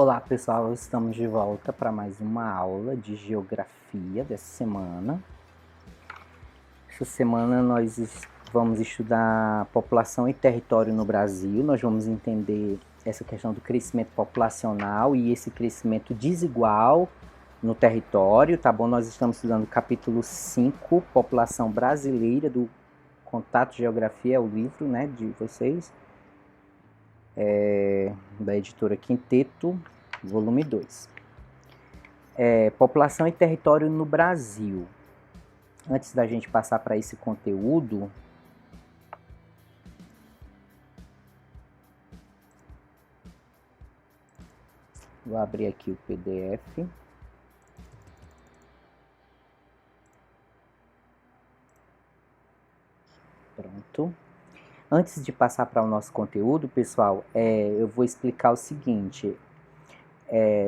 Olá pessoal, estamos de volta para mais uma aula de geografia dessa semana. Essa semana nós vamos estudar população e território no Brasil. Nós vamos entender essa questão do crescimento populacional e esse crescimento desigual no território, tá bom? Nós estamos estudando o capítulo 5, população brasileira, do Contato Geografia, é o livro, né, de vocês. Da editora Quinteto, volume 2. População e território no Brasil. Antes da gente passar para esse conteúdo, vou abrir aqui o PDF. Pronto. Antes de passar para o nosso conteúdo, pessoal, eu vou explicar o seguinte.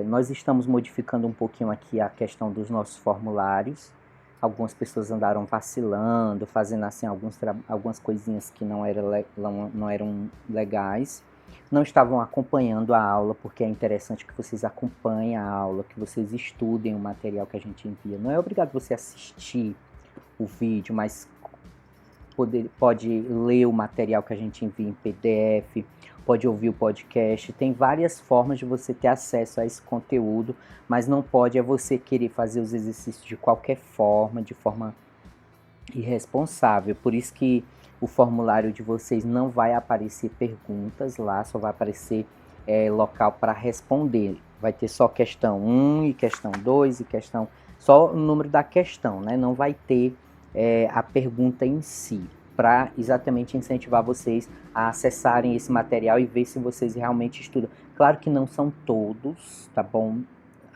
Nós estamos modificando um pouquinho aqui a questão dos nossos formulários. Algumas pessoas andaram vacilando, fazendo assim algumas coisinhas que não eram legais. Não estavam acompanhando a aula, porque é interessante que vocês acompanhem a aula, que vocês estudem o material que a gente envia. Não é obrigado você assistir o vídeo, mas pode ler o material que a gente envia em PDF, pode ouvir o podcast. Tem várias formas de você ter acesso a esse conteúdo, mas não pode você querer fazer os exercícios de qualquer forma, de forma irresponsável. Por isso que o formulário de vocês não vai aparecer perguntas lá, só vai aparecer local para responder. Vai ter só questão 1 e questão 2 e questão... Só o número da questão, né? Não vai ter a pergunta em si, para exatamente incentivar vocês a acessarem esse material e ver se vocês realmente estudam. Claro que não são todos, tá bom?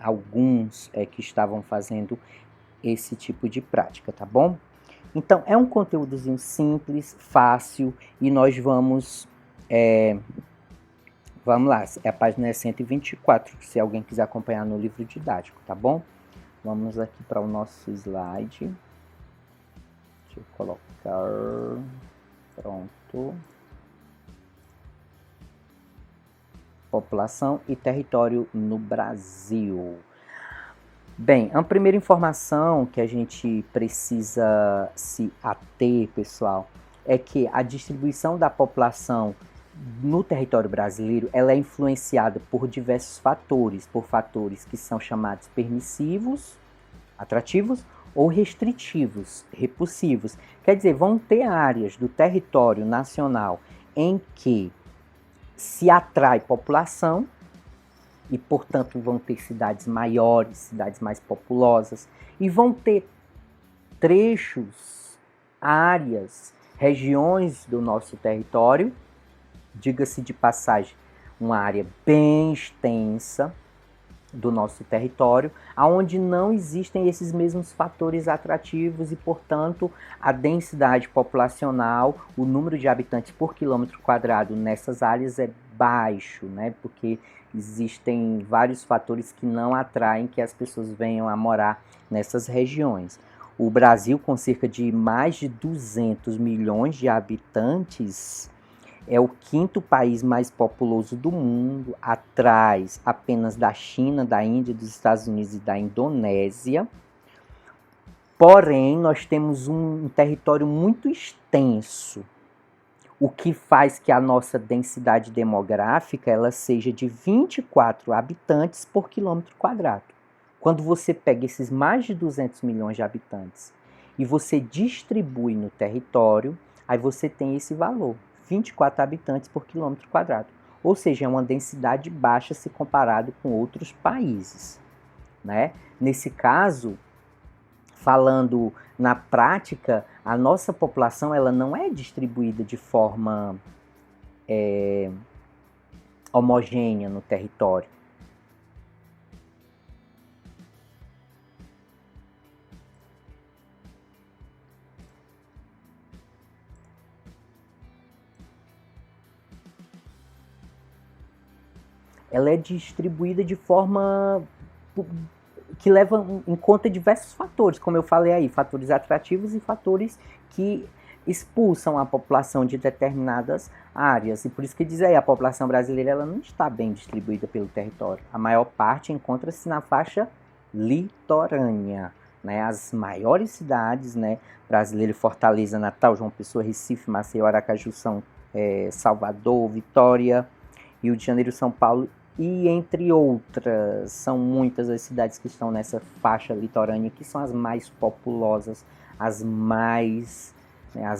Alguns que estavam fazendo esse tipo de prática, tá bom? Então, é um conteúdozinho simples, fácil, e nós vamos lá, a página é 124, se alguém quiser acompanhar no livro didático, tá bom? Vamos aqui para o nosso slide. Deixa eu colocar, pronto. População e território no Brasil. Bem, a primeira informação que a gente precisa se ater, pessoal, é que a distribuição da população no território brasileiro, ela é influenciada por diversos fatores, por fatores que são chamados permissivos, atrativos, ou restritivos, repulsivos. Quer dizer, vão ter áreas do território nacional em que se atrai população e, portanto, vão ter cidades maiores, cidades mais populosas, e vão ter trechos, áreas, regiões do nosso território, diga-se de passagem, uma área bem extensa do nosso território, onde não existem esses mesmos fatores atrativos e, portanto, a densidade populacional, o número de habitantes por quilômetro quadrado nessas áreas é baixo, né? Porque existem vários fatores que não atraem que as pessoas venham a morar nessas regiões. O Brasil, com cerca de mais de 200 milhões de habitantes, é o quinto país mais populoso do mundo, atrás apenas da China, da Índia, dos Estados Unidos e da Indonésia. Porém, nós temos um território muito extenso, o que faz que a nossa densidade demográfica ela seja de 24 habitantes por quilômetro quadrado. Quando você pega esses mais de 200 milhões de habitantes e você distribui no território, aí você tem esse valor. 24 habitantes por quilômetro quadrado. Ou seja, é uma densidade baixa se comparado com outros países, né? Nesse caso, falando na prática, a nossa população ela não é distribuída de forma homogênea no território. Ela é distribuída de forma que leva em conta diversos fatores, como eu falei aí, fatores atrativos e fatores que expulsam a população de determinadas áreas. E por isso que diz aí, a população brasileira ela não está bem distribuída pelo território. A maior parte encontra-se na faixa litorânea. Né? As maiores cidades, né, brasileiras, Fortaleza, Natal, João Pessoa, Recife, Maceió, Aracaju, Salvador, Vitória, Rio de Janeiro, São Paulo e entre outras. São muitas as cidades que estão nessa faixa litorânea, que são as mais populosas, as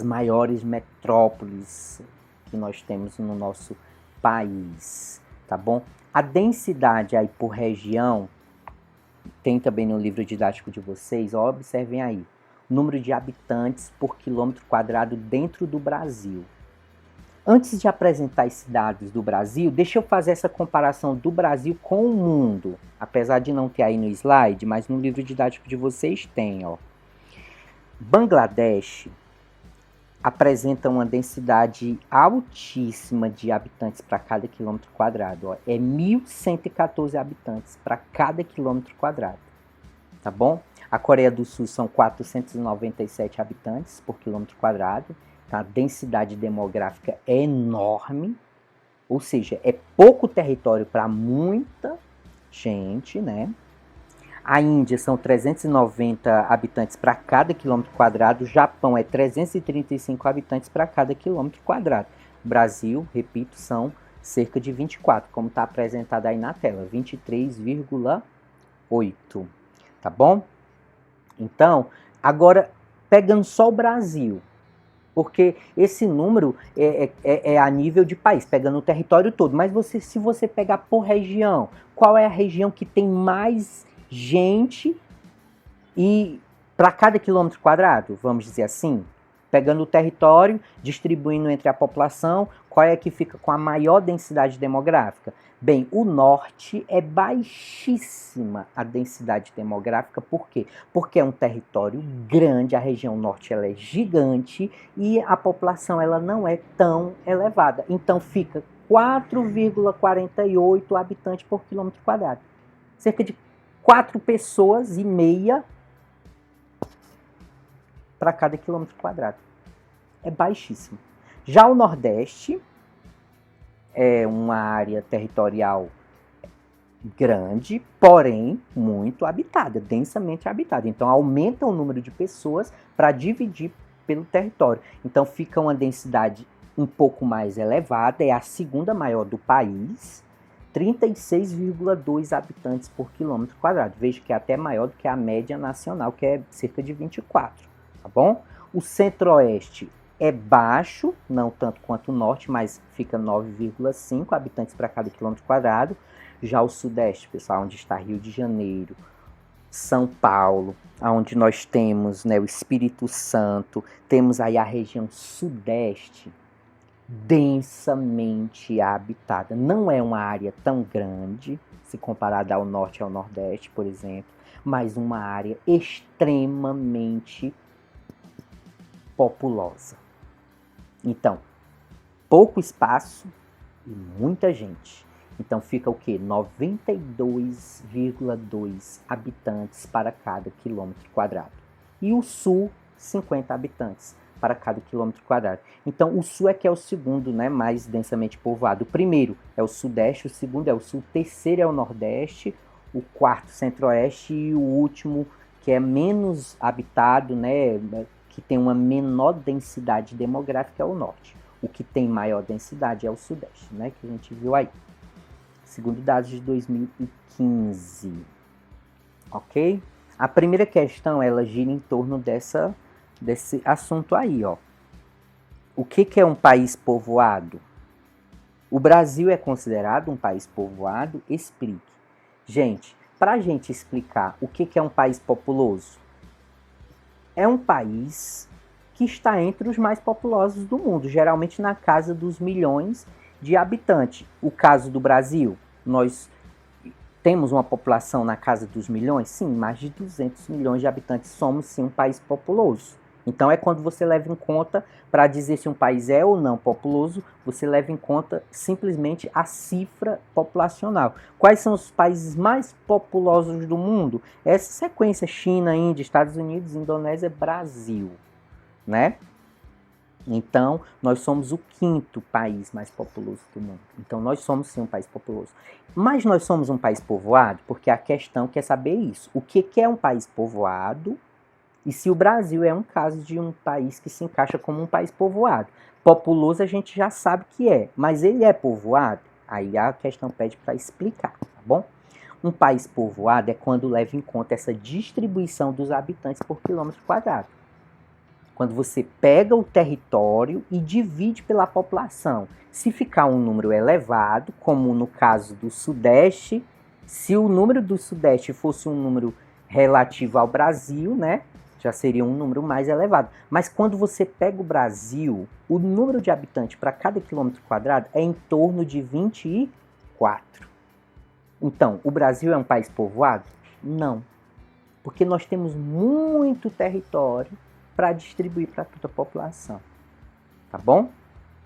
maiores metrópoles que nós temos no nosso país, tá bom? A densidade aí por região, tem também no livro didático de vocês, ó, observem aí, o número de habitantes por quilômetro quadrado dentro do Brasil. Antes de apresentar esses dados do Brasil, deixa eu fazer essa comparação do Brasil com o mundo. Apesar de não ter aí no slide, mas no livro didático de vocês tem, ó. Bangladesh apresenta uma densidade altíssima de habitantes para cada quilômetro quadrado. Ó. É 1.114 habitantes para cada quilômetro quadrado. Tá bom? A Coreia do Sul são 497 habitantes por quilômetro quadrado. A densidade demográfica é enorme, ou seja, é pouco território para muita gente, né? A Índia são 390 habitantes para cada quilômetro quadrado, o Japão é 335 habitantes para cada quilômetro quadrado. O Brasil, repito, são cerca de 24, como está apresentado aí na tela, 23,8, tá bom? Então, agora, pegando só o Brasil, porque esse número é a nível de país, pegando o território todo. Mas se você pegar por região, qual é a região que tem mais gente e para cada quilômetro quadrado, vamos dizer assim? Pegando o território, distribuindo entre a população, qual é que fica com a maior densidade demográfica? Bem, o norte é baixíssima a densidade demográfica, por quê? Porque é um território grande, a região norte ela é gigante e a população ela não é tão elevada. Então fica 4,48 habitantes por quilômetro quadrado. Cerca de 4 pessoas e meia para cada quilômetro quadrado. É baixíssimo. Já o Nordeste é uma área territorial grande, porém muito habitada, densamente habitada. Então aumenta o número de pessoas para dividir pelo território. Então fica uma densidade um pouco mais elevada, é a segunda maior do país, 36,2 habitantes por quilômetro quadrado. Veja que é até maior do que a média nacional, que é cerca de 24, tá bom? O Centro-Oeste é baixo, não tanto quanto o Norte, mas fica 9,5 habitantes para cada quilômetro quadrado. Já o Sudeste, pessoal, onde está Rio de Janeiro, São Paulo, onde nós temos, né, o Espírito Santo, temos aí a região Sudeste, densamente habitada. Não é uma área tão grande, se comparada ao Norte e ao Nordeste, por exemplo, mas uma área extremamente populosa. Então, pouco espaço e muita gente. Então fica o quê? 92,2 habitantes para cada quilômetro quadrado. E o Sul, 50 habitantes para cada quilômetro quadrado. Então o Sul é que é o segundo, né, mais densamente povoado. O primeiro é o Sudeste, o segundo é o Sul, o terceiro é o Nordeste, o quarto Centro-Oeste e o último, que é menos habitado, né, que tem uma menor densidade demográfica, é o Norte. O que tem maior densidade é o Sudeste, né, que a gente viu aí. Segundo dados de 2015. Ok? A primeira questão, ela gira em torno desse assunto aí, ó. O que é um país povoado? O Brasil é considerado um país povoado? Explique. Gente, para a gente explicar o que é um país populoso, é um país que está entre os mais populosos do mundo, geralmente na casa dos milhões de habitantes. O caso do Brasil, nós temos uma população na casa dos milhões? Sim, mais de 200 milhões de habitantes. Somos, sim, um país populoso. Então, é quando você leva em conta, para dizer se um país é ou não populoso, você leva em conta simplesmente a cifra populacional. Quais são os países mais populosos do mundo? Essa sequência: China, Índia, Estados Unidos, Indonésia, Brasil, né? Então, nós somos o quinto país mais populoso do mundo. Então, nós somos sim um país populoso. Mas nós somos um país povoado porque a questão quer saber isso. O que é um país povoado e se o Brasil é um caso de um país que se encaixa como um país povoado. Populoso a gente já sabe que é, mas ele é povoado? Aí a questão pede para explicar, tá bom? Um país povoado é quando leva em conta essa distribuição dos habitantes por quilômetro quadrado. Quando você pega o território e divide pela população. Se ficar um número elevado, como no caso do Sudeste, se o número do Sudeste fosse um número relativo ao Brasil, né, já seria um número mais elevado. Mas quando você pega o Brasil, o número de habitantes para cada quilômetro quadrado é em torno de 24. Então, o Brasil é um país povoado? Não. Porque nós temos muito território para distribuir para toda a população. Tá bom?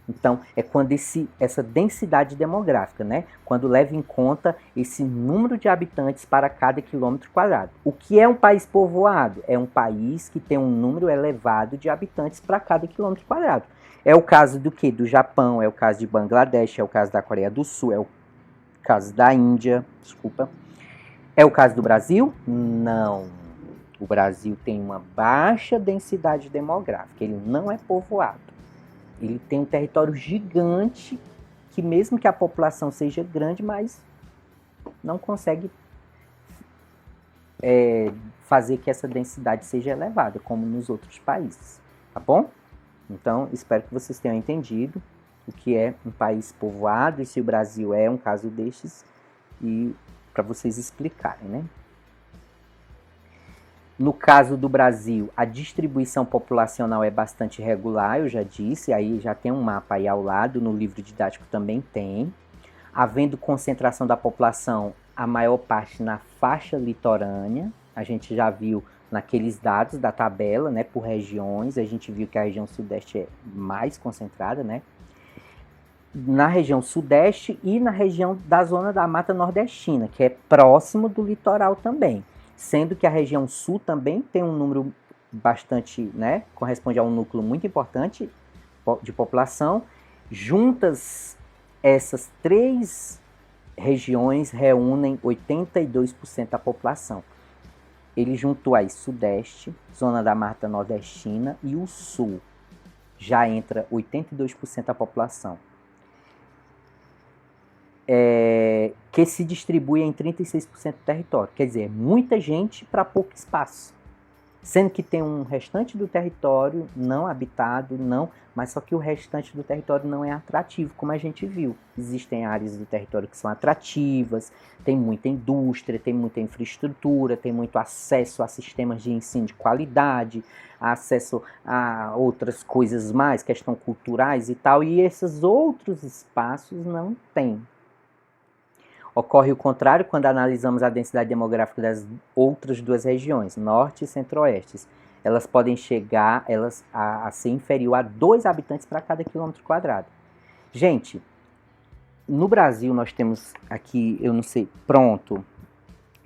Então, é quando essa densidade demográfica, né? Quando leva em conta esse número de habitantes para cada quilômetro quadrado. O que é um país povoado? É um país que tem um número elevado de habitantes para cada quilômetro quadrado. É o caso do quê? Do Japão, é o caso de Bangladesh, é o caso da Coreia do Sul, é o caso da Índia, desculpa. É o caso do Brasil? Não. O Brasil tem uma baixa densidade demográfica, ele não é povoado. Ele tem um território gigante, que mesmo que a população seja grande, mas não consegue fazer que essa densidade seja elevada, como nos outros países, tá bom? Então, espero que vocês tenham entendido o que é um país povoado e se o Brasil é um caso destes, e para vocês explicarem, né? No caso do Brasil, a distribuição populacional é bastante regular, eu já disse, aí já tem um mapa aí ao lado, no livro didático também tem. Havendo concentração da população, a maior parte na faixa litorânea, a gente já viu naqueles dados da tabela, né, por regiões, a gente viu que a região sudeste é mais concentrada, né? Na região sudeste e na região da zona da Mata Nordestina, que é próximo do litoral também. Sendo que a região sul também tem um número bastante, né, corresponde a um núcleo muito importante de população. Juntas, essas três regiões reúnem 82% da população. Ele juntou aí Sudeste, zona da Mata Nordestina e o Sul. Já entra 82% da população. Que se distribui em 36% do território. Quer dizer, muita gente para pouco espaço. Sendo que tem um restante do território não habitado, mas só que o restante do território não é atrativo, como a gente viu. Existem áreas do território que são atrativas, tem muita indústria, tem muita infraestrutura, tem muito acesso a sistemas de ensino de qualidade, acesso a outras coisas mais, questões culturais e tal, e esses outros espaços não tem. Ocorre o contrário quando analisamos a densidade demográfica das outras duas regiões, norte e centro-oeste. Elas podem chegar a ser inferior a 2 habitantes para cada quilômetro quadrado. Gente, no Brasil nós temos aqui, eu não sei, pronto,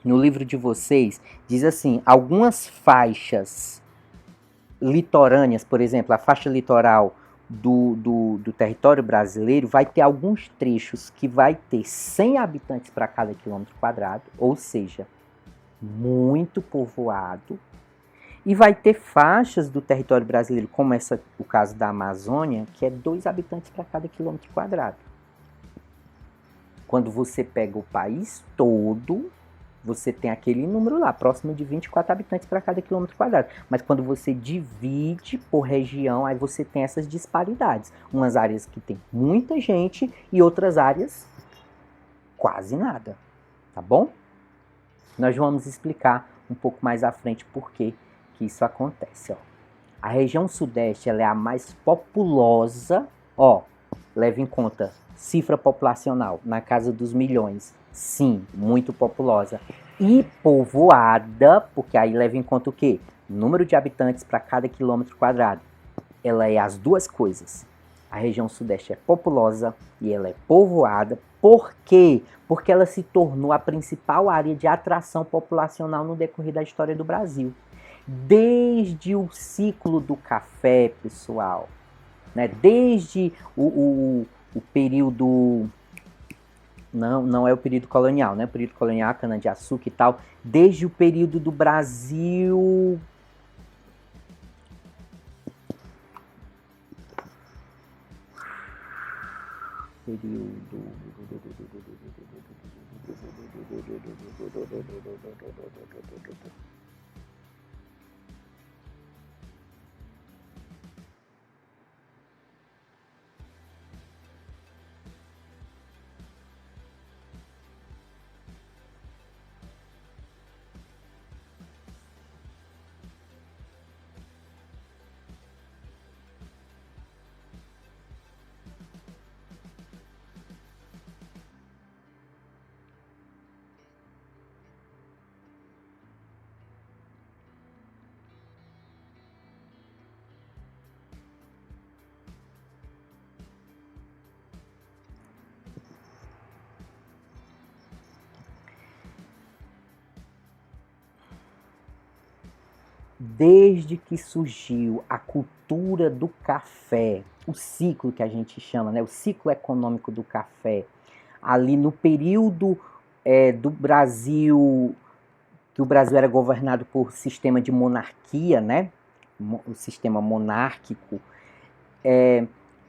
no livro de vocês, diz assim, algumas faixas litorâneas, por exemplo, a faixa litoral do território brasileiro vai ter alguns trechos que vai ter 100 habitantes para cada quilômetro quadrado, ou seja, muito povoado, e vai ter faixas do território brasileiro, como o caso da Amazônia, que é 2 habitantes para cada quilômetro quadrado. Quando você pega o país todo, você tem aquele número lá, próximo de 24 habitantes para cada quilômetro quadrado. Mas quando você divide por região, aí você tem essas disparidades. Umas áreas que tem muita gente e outras áreas quase nada, tá bom? Nós vamos explicar um pouco mais à frente por que isso acontece. Ó. A região sudeste ela é a mais populosa, leva em conta cifra populacional, na casa dos milhões. Sim, muito populosa. E povoada, porque aí leva em conta o quê? Número de habitantes para cada quilômetro quadrado. Ela é as duas coisas. A região sudeste é populosa e ela é povoada. Por quê? Porque ela se tornou a principal área de atração populacional no decorrer da história do Brasil. Desde o ciclo do café, pessoal. né? Desde o período... Não é o período colonial, né? O período colonial, cana-de-açúcar e tal. Desde o período do Brasil... Período... Desde que surgiu a cultura do café, o ciclo que a gente chama, né, o ciclo econômico do café, ali no período do Brasil, que o Brasil era governado por sistema de monarquia, né, o sistema monárquico,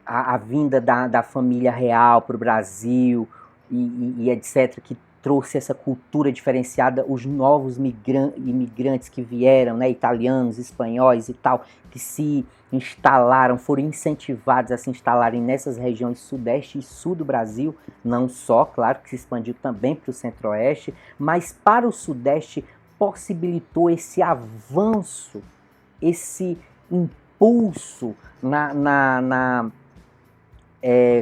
a vinda da família real para o Brasil e etc., que trouxe essa cultura diferenciada, os novos imigrantes que vieram, né, italianos, espanhóis e tal, que se instalaram, foram incentivados a se instalarem nessas regiões sudeste e sul do Brasil, não só, claro, que se expandiu também para o centro-oeste, mas para o sudeste possibilitou esse avanço, esse impulso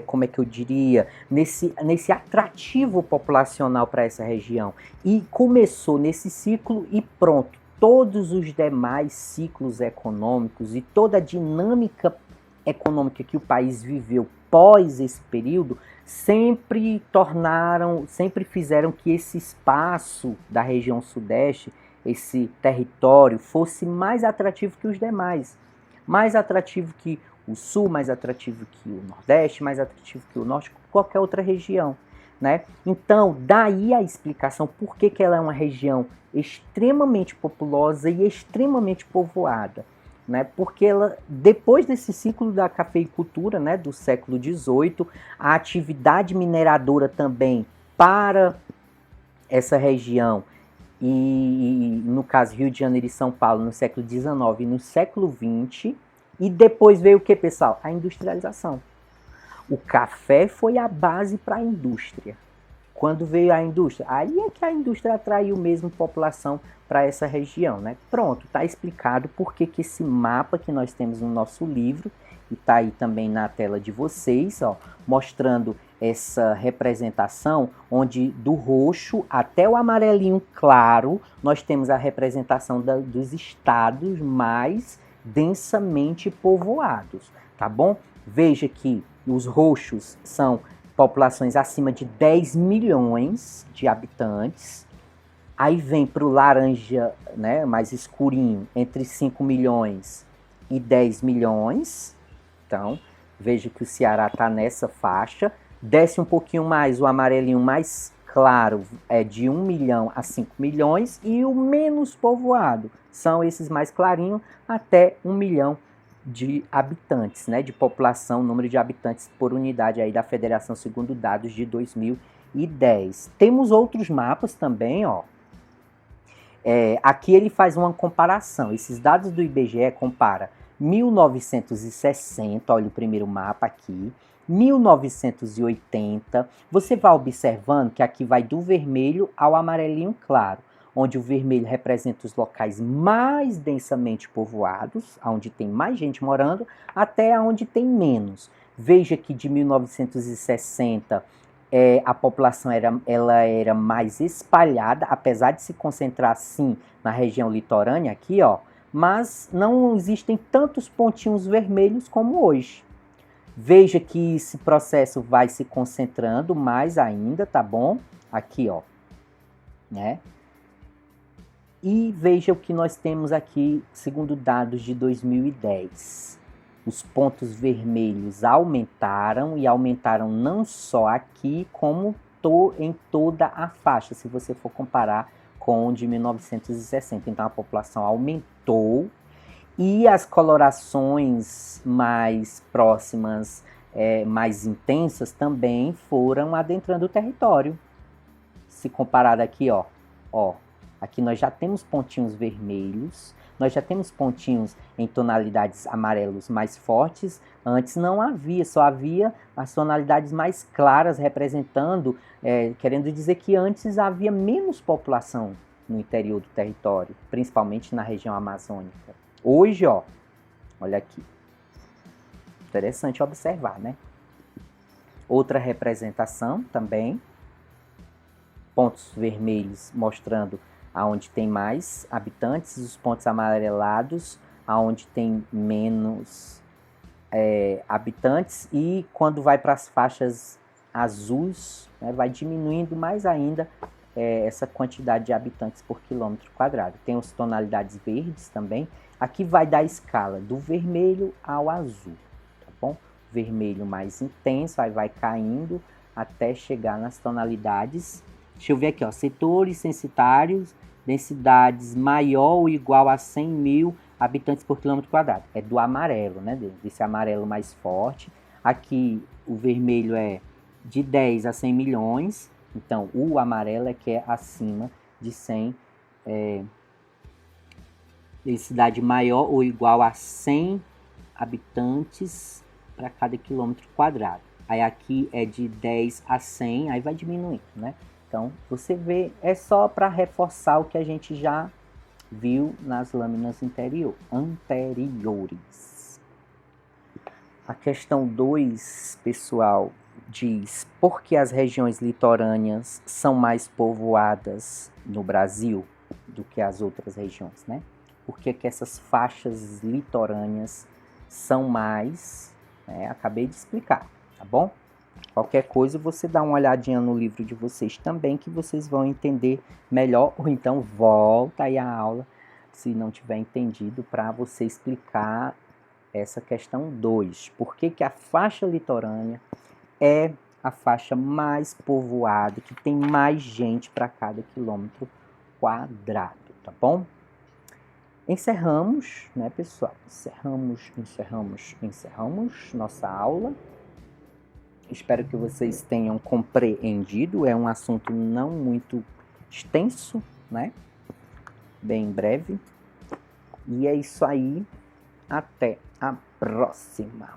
como é que eu diria, nesse atrativo populacional para essa região. E começou nesse ciclo e pronto. Todos os demais ciclos econômicos e toda a dinâmica econômica que o país viveu pós esse período sempre fizeram que esse espaço da região sudeste, esse território, fosse mais atrativo que os demais. Mais atrativo que o sul, mais atrativo que o nordeste, mais atrativo que o norte, qualquer outra região, né? Então, daí a explicação por que ela é uma região extremamente populosa e extremamente povoada, né? Porque ela, depois desse ciclo da cafeicultura, né, do século XVIII, a atividade mineradora também para essa região, e no caso Rio de Janeiro e São Paulo, no século XIX e no século XX, e depois veio o que, pessoal? A industrialização. O café foi a base para a indústria. Quando veio a indústria, aí é que a indústria atraiu mesmo população para essa região, né? Pronto, está explicado por que esse mapa que nós temos no nosso livro, e está aí também na tela de vocês, ó, mostrando essa representação, onde do roxo até o amarelinho claro, nós temos a representação dos estados mais densamente povoados, tá bom? Veja que os roxos são populações acima de 10 milhões de habitantes. Aí vem para o laranja, né, mais escurinho, entre 5 milhões e 10 milhões. Então, veja que o Ceará está nessa faixa. Desce um pouquinho mais, o amarelinho mais claro é de 1 milhão a 5 milhões. E o menos povoado são esses mais clarinhos, até 1 milhão de habitantes, né, de população, número de habitantes por unidade aí da Federação, segundo dados de 2010. Temos outros mapas também, ó. Aqui ele faz uma comparação. Esses dados do IBGE compara 1960, olha o primeiro mapa aqui, 1980. Você vai observando que aqui vai do vermelho ao amarelinho claro, onde o vermelho representa os locais mais densamente povoados, onde tem mais gente morando, até onde tem menos. Veja que de 1960 a população era mais espalhada, apesar de se concentrar sim na região litorânea aqui, ó, mas não existem tantos pontinhos vermelhos como hoje. Veja que esse processo vai se concentrando mais ainda, tá bom? Aqui, ó, né? E veja o que nós temos aqui, segundo dados de 2010. os pontos vermelhos aumentaram, e aumentaram não só aqui, como em toda a faixa, se você for comparar com o de 1960. Então a população aumentou e as colorações mais próximas, mais intensas, também foram adentrando o território. Se comparar aqui, ó, aqui nós já temos pontinhos vermelhos, nós já temos pontinhos em tonalidades amarelos mais fortes. Antes não havia, só havia as tonalidades mais claras, representando, querendo dizer que antes havia menos população no interior do território, principalmente na região amazônica. Hoje, ó, olha aqui, interessante observar, né? Outra representação também, pontos vermelhos mostrando aonde tem mais habitantes, os pontos amarelados aonde tem menos habitantes, e quando vai para as faixas azuis, né, vai diminuindo mais ainda essa quantidade de habitantes por quilômetro quadrado. Tem as tonalidades verdes também. Aqui vai dar a escala do vermelho ao azul, tá bom? Vermelho mais intenso, aí vai caindo até chegar nas tonalidades. Deixa eu ver aqui, ó, setores censitários, densidades maior ou igual a 100 mil habitantes por quilômetro quadrado. É do amarelo, né? Desse amarelo mais forte. Aqui o vermelho é de 10 a 100 milhões. Então o amarelo é que é acima de 100, densidade maior ou igual a 100 habitantes para cada quilômetro quadrado. Aí aqui é de 10 a 100, aí vai diminuindo, né? Então, você vê, é só para reforçar o que a gente já viu nas lâminas anteriores. A questão 2, pessoal, diz: por que as regiões litorâneas são mais povoadas no Brasil do que as outras regiões, né? Por que essas faixas litorâneas são mais, acabei de explicar, tá bom? Qualquer coisa você dá uma olhadinha no livro de vocês também, que vocês vão entender melhor, ou então volta aí a aula, se não tiver entendido, para você explicar essa questão 2. Por que a faixa litorânea é a faixa mais povoada, que tem mais gente para cada quilômetro quadrado, tá bom? Encerramos, né, pessoal? Encerramos nossa aula. Espero que vocês tenham compreendido. É um assunto não muito extenso, né? Bem breve. E é isso aí. Até a próxima.